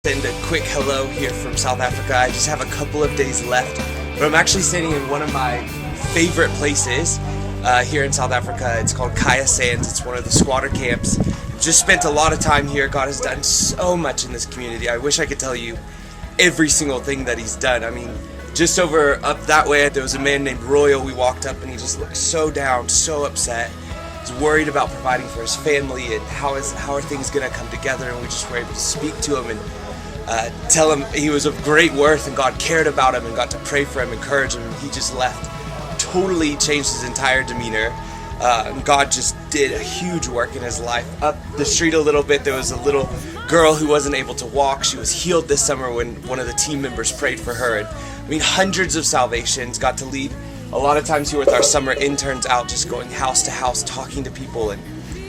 Send a quick hello here from South Africa. I just have a couple of days left, but I'm actually standing in one of my favorite places here in South Africa. It's called Kaya Sands. It's one of the squatter camps. Just spent a lot of time here. God has done so much in this community. I wish I could tell you every single thing that he's done. I mean, just over up that way, there was a man named Royal. We walked up and he just looked so down, so upset. He was worried about providing for his family and how are things going to come together, and we just were able to speak to him and tell him he was of great worth and God cared about him and got to pray for him, encourage him, and he just left. Totally changed his entire demeanor. And God just did a huge work in his life. Up the street a little bit, there was a little girl who wasn't able to walk. She was healed this summer when one of the team members prayed for her. And I mean, hundreds of salvations. Got to lead a lot of times here with our summer interns out, just going house to house, talking to people. And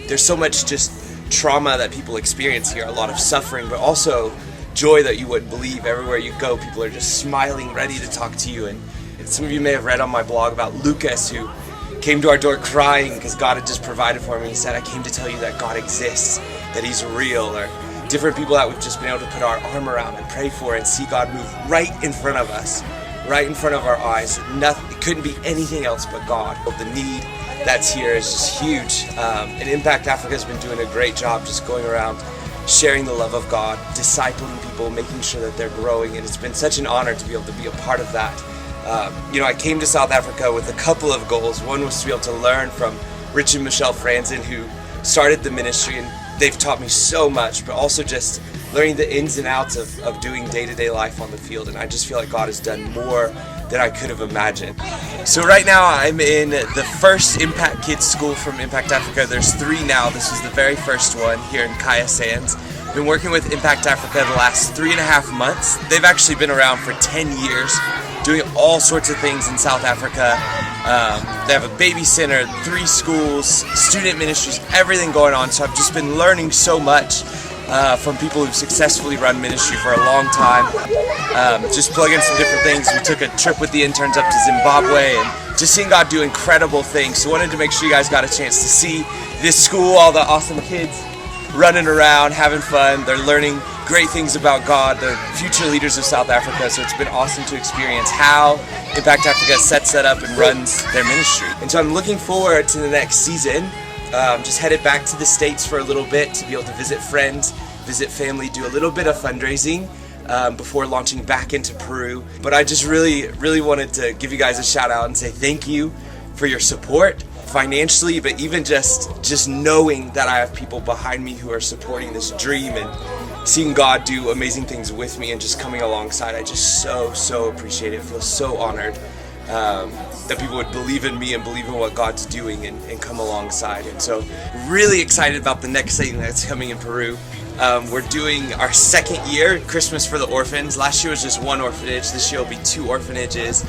there's so much just trauma that people experience here, a lot of suffering, but also joy that you wouldn't believe. Everywhere you go, people are just smiling, ready to talk to you. And some of you may have read on my blog about Lucas, who came to our door crying because God had just provided for him. He said, I came to tell you that God exists, that he's real. Or different people that we've just been able to put our arm around and pray for and see God move right in front of us, right in front of our eyes. It couldn't be anything else but God. The need that's here is just huge. And Impact Africa has been doing a great job just going around sharing the love of God, discipling people, making sure that they're growing, and it's been such an honor to be able to be a part of that. I came to South Africa with a couple of goals. One was to be able to learn from Rich and Michelle Franzen, who started the ministry, and they've taught me so much, but also just learning the ins and outs of doing day-to-day life on the field, and I just feel like God has done more than I could have imagined. So right now I'm in the first Impact Kids school from Impact Africa. There's 3 now. This is the very first one here in Kaya Sands. Been working with Impact Africa the last 3.5 months. They've actually been around for 10 years, doing all sorts of things in South Africa. They have a baby center, 3 schools, student ministries, everything going on. So I've just been learning so much from people who've successfully run ministry for a long time. Just plugging some different things. We took a trip with the interns up to Zimbabwe and just seeing God do incredible things. So wanted to make sure you guys got a chance to see this school, all the awesome kids running around, having fun. They're learning great things about God. They're future leaders of South Africa, so it's been awesome to experience how Impact Africa sets that up and runs their ministry. And so I'm looking forward to the next season. Just headed back to the States for a little bit to be able to visit friends, visit family, do a little bit of fundraising before launching back into Peru. But I just really wanted to give you guys a shout out and say thank you for your support financially, but even just knowing that I have people behind me who are supporting this dream and seeing God do amazing things with me and just coming alongside. I just so appreciate it. I feel so honored that people would believe in me and believe in what God's doing and come alongside. And so really excited about the next thing that's coming in Peru. We're doing our 2nd year, Christmas for the Orphans. Last year was just 1 orphanage. This year will be 2 orphanages,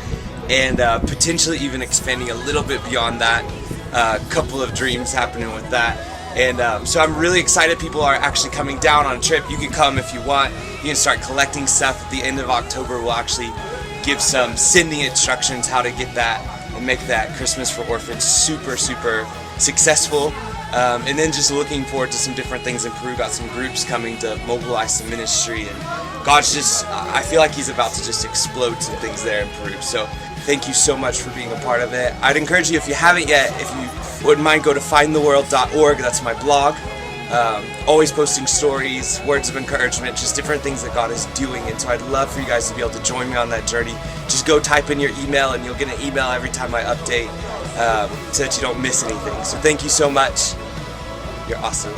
and potentially even expanding a little bit beyond that. A couple of dreams happening with that. And so I'm really excited. People are actually coming down on a trip. You can come if you want. You can start collecting stuff. At the end of October, we'll actually give some sending instructions how to get that and make that Christmas for Orphans super successful. And then just looking forward to some different things in Peru. Got some groups coming to mobilize some ministry, and God's I feel like he's about to just explode some things there in Peru. So thank you so much for being a part of it. I'd encourage you, if you haven't yet, if you wouldn't mind, go to findtheworld.org. That's my blog. Always posting stories, words of encouragement, just different things that God is doing. And so I'd love for you guys to be able to join me on that journey. Just go type in your email and you'll get an email every time I update so that you don't miss anything. So thank you so much. You're awesome.